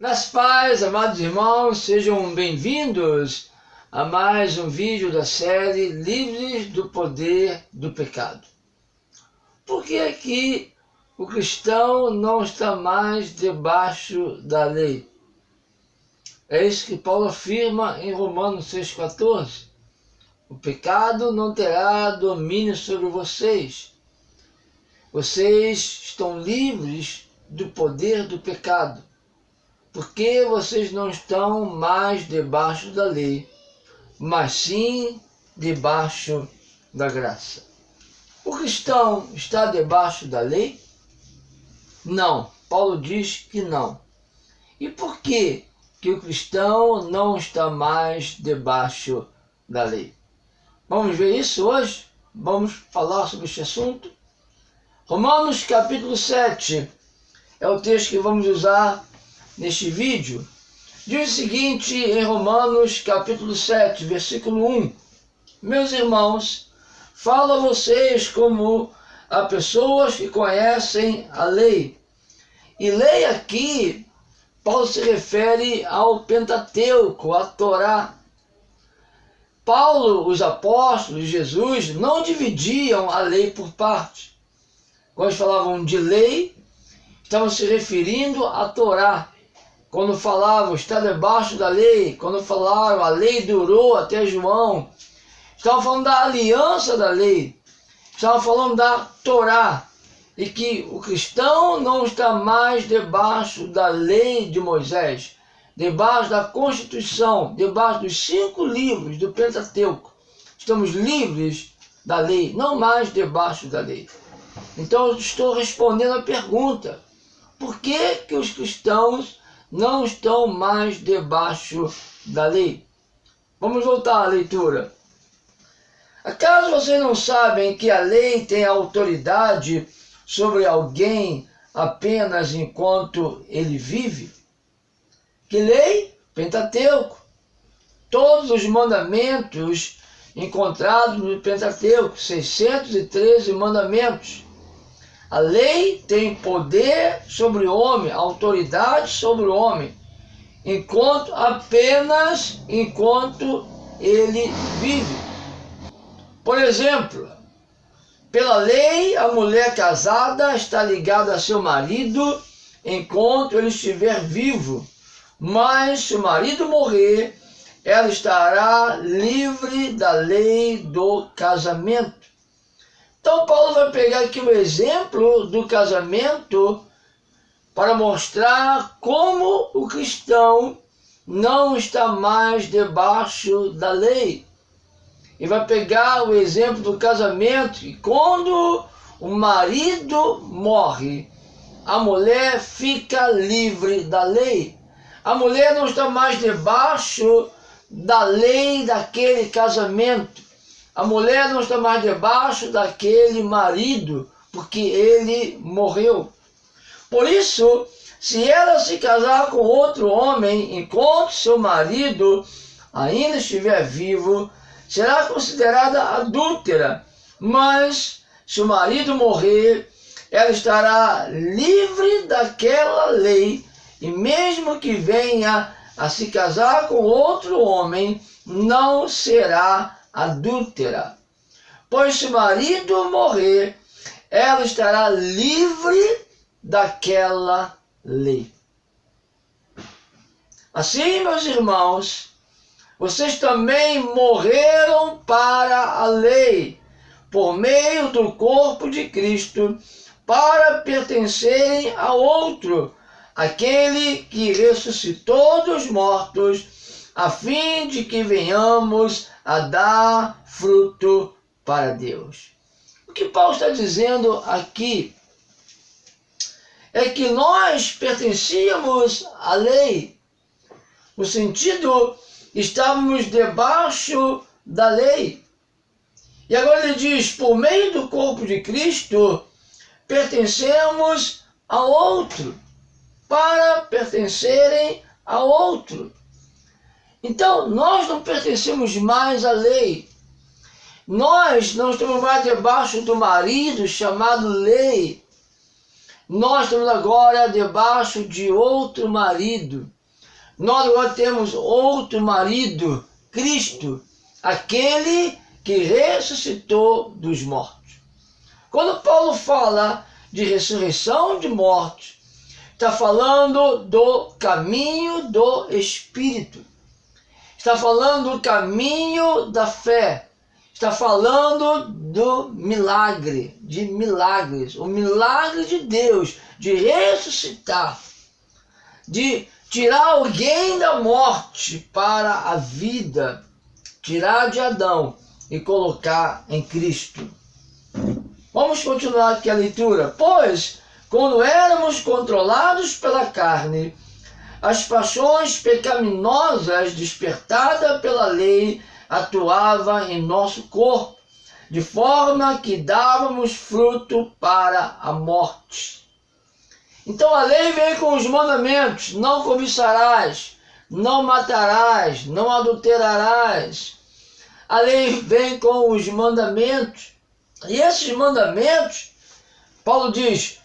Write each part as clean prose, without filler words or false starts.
Nas paz, amados irmãos, sejam bem-vindos a mais um vídeo da série Livres do Poder do Pecado. Por que aqui o cristão não está mais debaixo da lei? É isso que Paulo afirma em Romanos 6,14. O pecado não terá domínio sobre vocês. Vocês estão livres do poder do pecado, porque vocês não estão mais debaixo da lei, mas sim debaixo da graça. O cristão está debaixo da lei? Não, Paulo diz que não. E por que o cristão não está mais debaixo da lei? Vamos ver isso hoje? Vamos falar sobre este assunto? Romanos capítulo 7 é o texto que vamos usar neste vídeo. Diz o seguinte em Romanos capítulo 7, versículo 1. Meus irmãos, falo a vocês como a pessoas que conhecem a lei. E lei aqui, Paulo se refere ao Pentateuco, à Torá. Paulo, os apóstolos, Jesus, não dividiam a lei por partes. Quando falavam de lei, estavam se referindo à Torá. Quando falavam, está debaixo da lei, quando falaram, a lei durou até João, estavam falando da aliança da lei, estavam falando da Torá, e que o cristão não está mais debaixo da lei de Moisés, debaixo da Constituição, debaixo dos 5 livros do Pentateuco. Estamos livres da lei, não mais debaixo da lei. Então eu estou respondendo a pergunta: por que os cristãos não estão mais debaixo da lei? Vamos voltar à leitura. Acaso vocês não sabem que a lei tem autoridade sobre alguém apenas enquanto ele vive? Que lei? Pentateuco. Todos os mandamentos encontrados no Pentateuco, 613 mandamentos. A lei tem poder sobre o homem, autoridade sobre o homem, apenas enquanto ele vive. Por exemplo, pela lei, a mulher casada está ligada a seu marido enquanto ele estiver vivo, mas se o marido morrer, ela estará livre da lei do casamento. Então Paulo vai pegar aqui o exemplo do casamento para mostrar como o cristão não está mais debaixo da lei. E vai pegar o exemplo do casamento, e quando o marido morre, a mulher fica livre da lei. A mulher não está mais debaixo da lei daquele casamento. A mulher não está mais debaixo daquele marido, porque ele morreu. Por isso, se ela se casar com outro homem enquanto seu marido ainda estiver vivo, será considerada adúltera. Mas, se o marido morrer, ela estará livre daquela lei, e mesmo que venha a se casar com outro homem, não será adúltera. Pois se o marido morrer, ela estará livre daquela lei. Assim, meus irmãos, vocês também morreram para a lei, por meio do corpo de Cristo, para pertencerem a outro, aquele que ressuscitou dos mortos, a fim de que venhamos a dar fruto para Deus. O que Paulo está dizendo aqui é que nós pertencíamos à lei, no sentido, estávamos debaixo da lei. E agora ele diz, por meio do corpo de Cristo, pertencemos a outro, para pertencerem a outro. Então, nós não pertencemos mais à lei. Nós não estamos mais debaixo do marido chamado lei. nós estamos agora debaixo de outro marido. Nós agora temos outro marido, Cristo, aquele que ressuscitou dos mortos. Quando Paulo fala de ressurreição de mortos, está falando do caminho do Espírito. Está falando do caminho da fé. Está falando do milagre, de milagres. O milagre de Deus, de ressuscitar, de tirar alguém da morte para a vida, tirar de Adão e colocar em Cristo. Vamos continuar aqui a leitura. Pois, quando éramos controlados pela carne, as paixões pecaminosas despertadas pela lei atuavam em nosso corpo, de forma que dávamos fruto para a morte. Então a lei vem com os mandamentos: não cobiçarás, não matarás, não adulterarás. A lei vem com os mandamentos. E esses mandamentos, Paulo diz,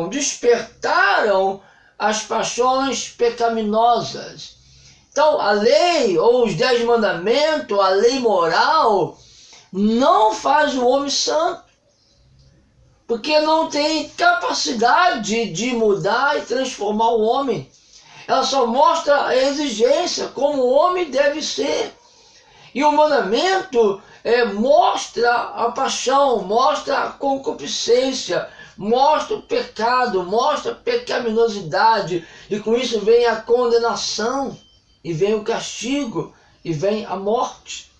despertaram as paixões pecaminosas. Então, a lei, ou os 10 mandamentos, a lei moral, não faz o homem santo, porque não tem capacidade de mudar e transformar o homem. Ela só mostra a exigência, como o homem deve ser. E o mandamento mostra a paixão, mostra a concupiscência, mostra o pecado, mostra a pecaminosidade, e com isso vem a condenação, e vem o castigo, e vem a morte.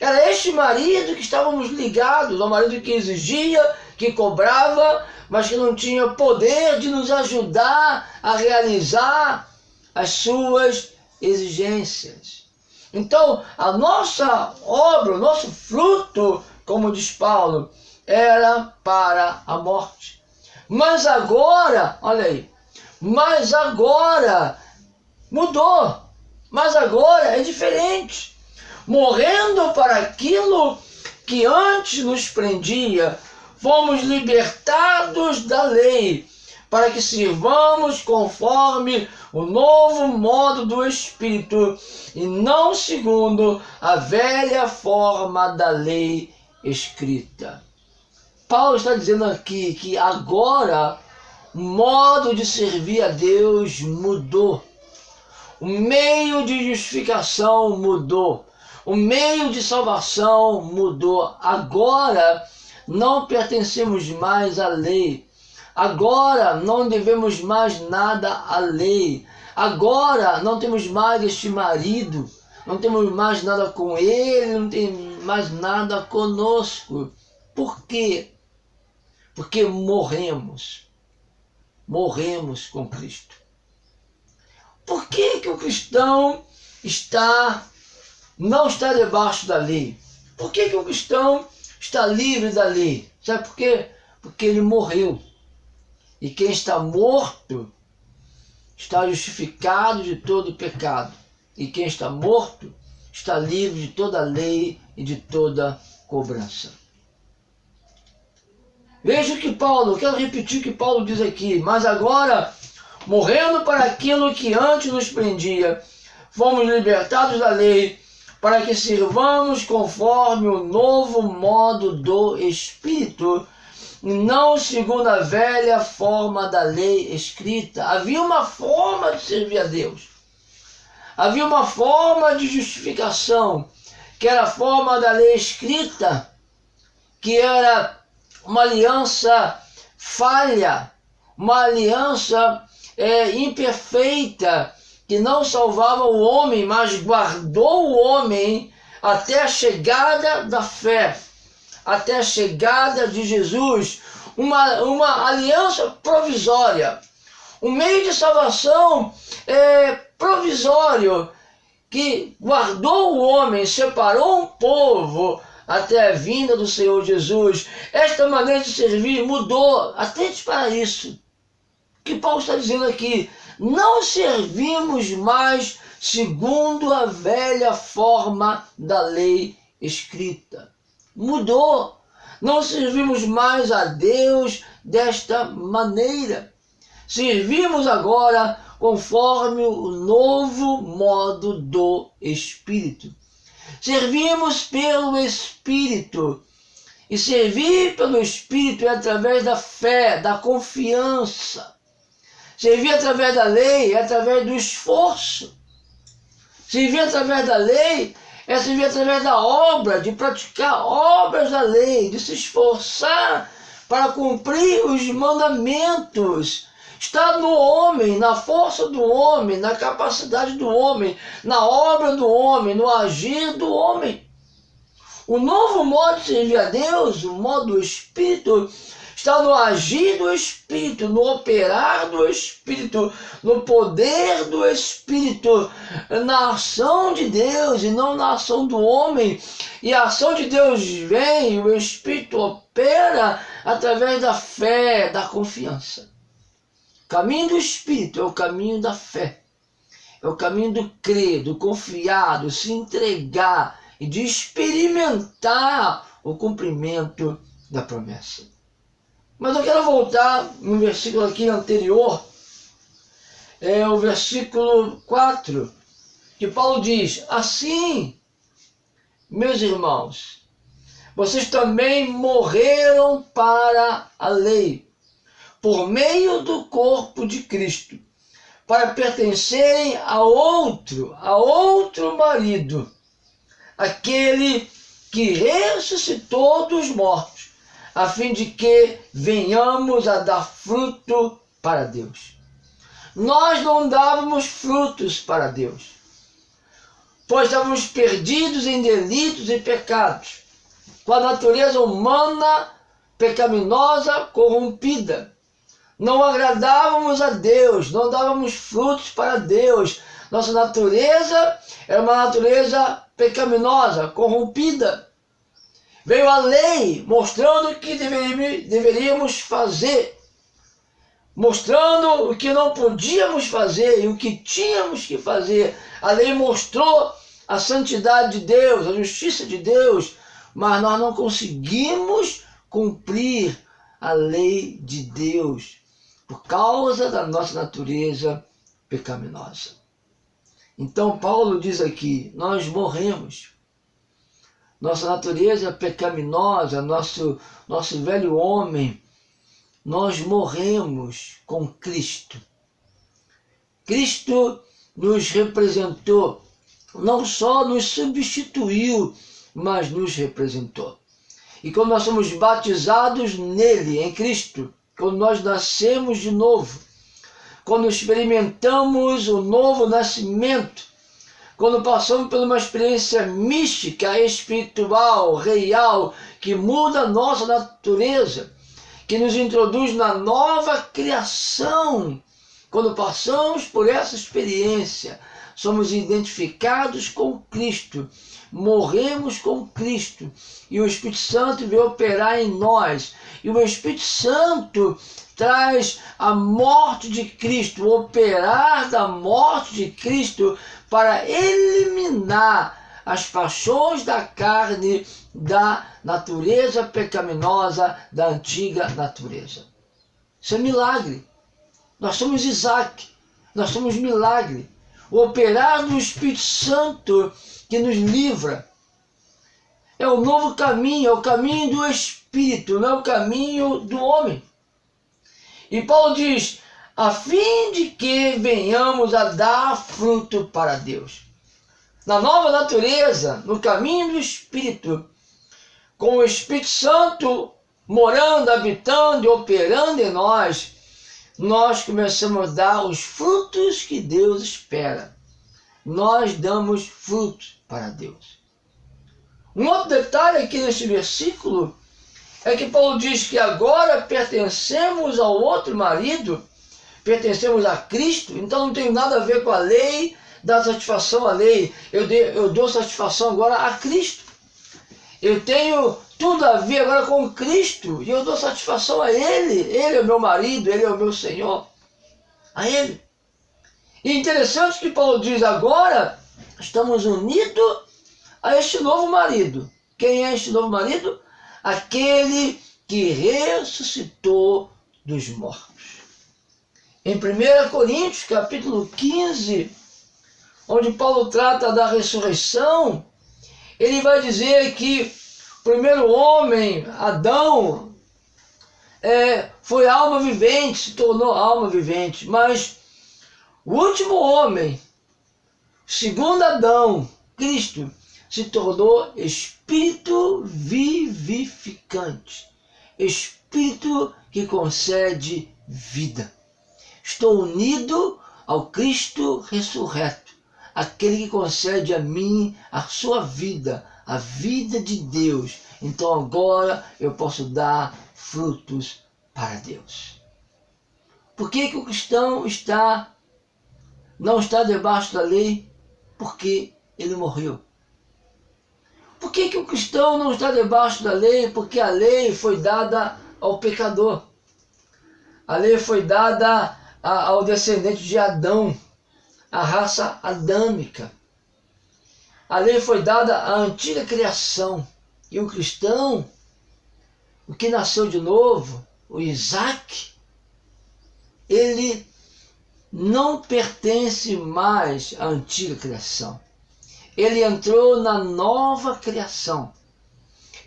Era este marido que estávamos ligados, o marido que exigia, que cobrava, mas que não tinha poder de nos ajudar a realizar as suas exigências. Então, a nossa obra, o nosso fruto, como diz Paulo, era para a morte. Mas agora, olha aí, mas agora mudou. Mas agora é diferente. Morrendo para aquilo que antes nos prendia, fomos libertados da lei, para que sirvamos conforme o novo modo do Espírito, e não segundo a velha forma da lei escrita. Paulo está dizendo aqui que agora o modo de servir a Deus mudou. O meio de justificação mudou. O meio de salvação mudou. Agora não pertencemos mais à lei. Agora não devemos mais nada à lei. Agora não temos mais este marido. Não temos mais nada com ele. Não tem mais nada conosco. Por quê? Porque morremos. Morremos com Cristo. Por que o cristão não está debaixo da lei? Por que o cristão está livre da lei? Sabe por quê? Porque ele morreu. E quem está morto está justificado de todo pecado. E quem está morto está livre de toda lei e de toda cobrança. Veja o que Paulo, quero repetir o que Paulo diz aqui. Mas agora, morrendo para aquilo que antes nos prendia, fomos libertados da lei, para que sirvamos conforme o novo modo do Espírito, e não segundo a velha forma da lei escrita. Havia uma forma de servir a Deus. Havia uma forma de justificação, que era a forma da lei escrita, que era uma aliança falha, uma aliança imperfeita, que não salvava o homem, mas guardou o homem até a chegada da fé, até a chegada de Jesus. Uma aliança provisória, um meio de salvação provisório, que guardou o homem, separou um povo até a vinda do Senhor Jesus. Esta maneira de servir mudou. Atente para isso. O que Paulo está dizendo aqui? Não servimos mais segundo a velha forma da lei escrita. Mudou. Não servimos mais a Deus desta maneira. Servimos agora conforme o novo modo do Espírito. Servimos pelo Espírito. E servir pelo Espírito é através da fé, da confiança. Servir através da lei é através do esforço. Servir através da lei é servir através da obra, de praticar obras da lei, de se esforçar para cumprir os mandamentos. Está no homem, na força do homem, na capacidade do homem, na obra do homem, no agir do homem. O novo modo de servir a Deus, o modo do Espírito, está no agir do Espírito, no operar do Espírito, no poder do Espírito, na ação de Deus e não na ação do homem. E a ação de Deus vem, o Espírito opera através da fé, da confiança. O caminho do Espírito é o caminho da fé, é o caminho do crer, do confiar, do se entregar e de experimentar o cumprimento da promessa. Mas eu quero voltar no versículo aqui anterior, é o versículo 4, que Paulo diz: assim, meus irmãos, vocês também morreram para a lei, por meio do corpo de Cristo, para pertencerem a outro marido, aquele que ressuscitou dos mortos, a fim de que venhamos a dar fruto para Deus. Nós não dávamos frutos para Deus, pois estávamos perdidos em delitos e pecados, com a natureza humana pecaminosa corrompida. Não agradávamos a Deus, não dávamos frutos para Deus. Nossa natureza era uma natureza pecaminosa, corrompida. Veio a lei mostrando o que deveríamos fazer, mostrando o que não podíamos fazer e o que tínhamos que fazer. A lei mostrou a santidade de Deus, a justiça de Deus, mas nós não conseguimos cumprir a lei de Deus por causa da nossa natureza pecaminosa. Então Paulo diz aqui, nós morremos. Nossa natureza pecaminosa, nosso velho homem, nós morremos com Cristo. Cristo nos representou, não só nos substituiu, mas nos representou. E quando nós somos batizados nele, em Cristo, quando nós nascemos de novo, quando experimentamos o novo nascimento, quando passamos por uma experiência mística, espiritual, real, que muda a nossa natureza, que nos introduz na nova criação, quando passamos por essa experiência, somos identificados com Cristo, morremos com Cristo, e o Espírito Santo veio operar em nós, e o Espírito Santo traz a morte de Cristo, o operar da morte de Cristo para eliminar as paixões da carne, da natureza pecaminosa, da antiga natureza. Isso é milagre. Nós somos Isaac, nós somos milagre. O operar do Espírito Santo que nos livra é o novo caminho, é o caminho do Espírito, não é o caminho do homem. E Paulo diz, a fim de que venhamos a dar fruto para Deus. Na nova natureza, no caminho do Espírito, com o Espírito Santo morando, habitando e operando em nós, nós começamos a dar os frutos que Deus espera. Nós damos frutos para Deus. Um outro detalhe aqui nesse versículo é que Paulo diz que agora pertencemos ao outro marido, pertencemos a Cristo, então não tem nada a ver com a lei, dar satisfação à lei. Eu dou satisfação agora a Cristo. Eu tenho tudo a ver agora com Cristo e eu dou satisfação a Ele. Ele é o meu marido, Ele é o meu Senhor. A Ele. E interessante que Paulo diz agora, estamos unidos a este novo marido. Quem é este novo marido? Aquele que ressuscitou dos mortos. Em 1 Coríntios, capítulo 15, onde Paulo trata da ressurreição, ele vai dizer que o primeiro homem, Adão, foi alma vivente, se tornou alma vivente, mas o último homem, segundo Adão, Cristo, se tornou espírito vivificante, espírito que concede vida. Estou unido ao Cristo ressurreto, aquele que concede a mim a sua vida, a vida de Deus. Então agora eu posso dar frutos para Deus. Por que o cristão não está debaixo da lei? Porque ele morreu. Por que o cristão não está debaixo da lei? Porque a lei foi dada ao pecador. A lei foi dada ao descendente de Adão, a raça adâmica. A lei foi dada à antiga criação. E o cristão, o que nasceu de novo, o Isaac, ele não pertence mais à antiga criação. Ele entrou na nova criação.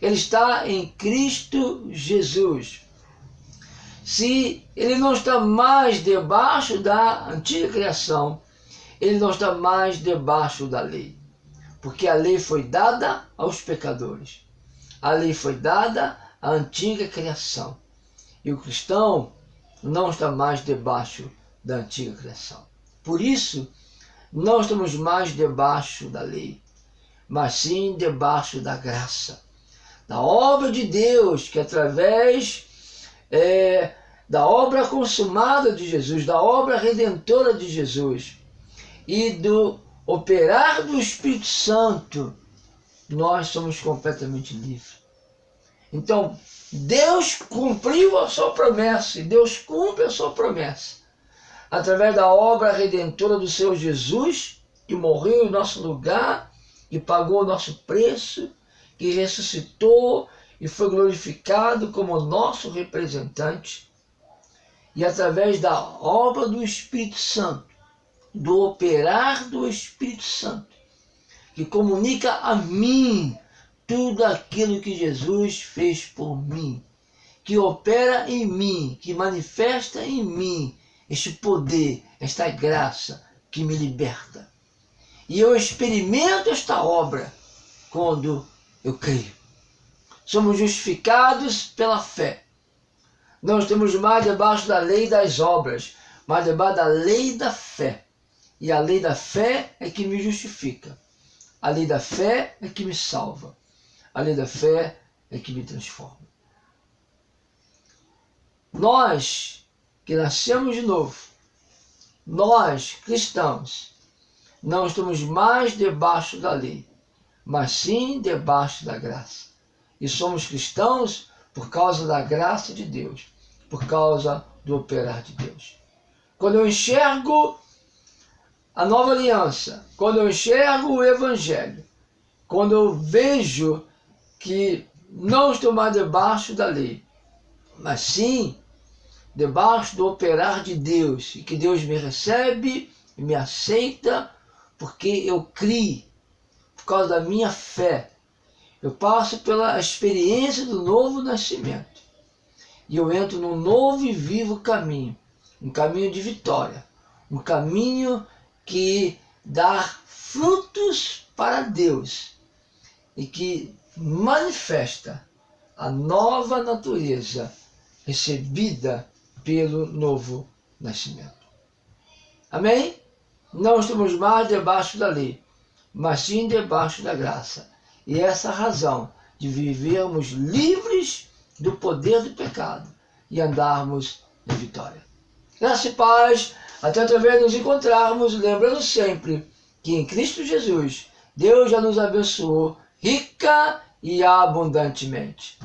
Ele está em Cristo Jesus. Se ele não está mais debaixo da antiga criação, ele não está mais debaixo da lei. Porque a lei foi dada aos pecadores. A lei foi dada à antiga criação. E o cristão não está mais debaixo da antiga criação. Por isso, não estamos mais debaixo da lei, mas sim debaixo da graça, da obra de Deus, que através da obra consumada de Jesus, da obra redentora de Jesus e do operar do Espírito Santo, nós somos completamente livres. Então, Deus cumpriu a sua promessa, e Deus cumpre a sua promessa através da obra redentora do Senhor Jesus, que morreu em nosso lugar e pagou o nosso preço, que ressuscitou e foi glorificado como nosso representante, e através da obra do Espírito Santo, do operar do Espírito Santo, que comunica a mim tudo aquilo que Jesus fez por mim, que opera em mim, que manifesta em mim este poder, esta graça que me liberta. E eu experimento esta obra quando eu creio. Somos justificados pela fé. Não estamos mais debaixo da lei das obras, mas debaixo da lei da fé. E a lei da fé é que me justifica. A lei da fé é que me salva. A lei da fé é que me transforma. Nós que nascemos de novo, nós cristãos, não estamos mais debaixo da lei, mas sim debaixo da graça. E somos cristãos por causa da graça de Deus, por causa do operar de Deus. Quando eu enxergo a nova aliança, quando eu enxergo o Evangelho, quando eu vejo que não estou mais debaixo da lei, mas sim debaixo do operar de Deus, e que Deus me recebe e me aceita, porque eu criei, por causa da minha fé. Eu passo pela experiência do novo nascimento, e eu entro num novo e vivo caminho, um caminho de vitória, um caminho que dá frutos para Deus, e que manifesta a nova natureza recebida pelo novo nascimento. Amém? Não estamos mais debaixo da lei, mas sim debaixo da graça. E essa é a razão de vivermos livres do poder do pecado e andarmos em vitória. Graça e paz, até outra vez nos encontrarmos, lembrando sempre que em Cristo Jesus, Deus já nos abençoou rica e abundantemente.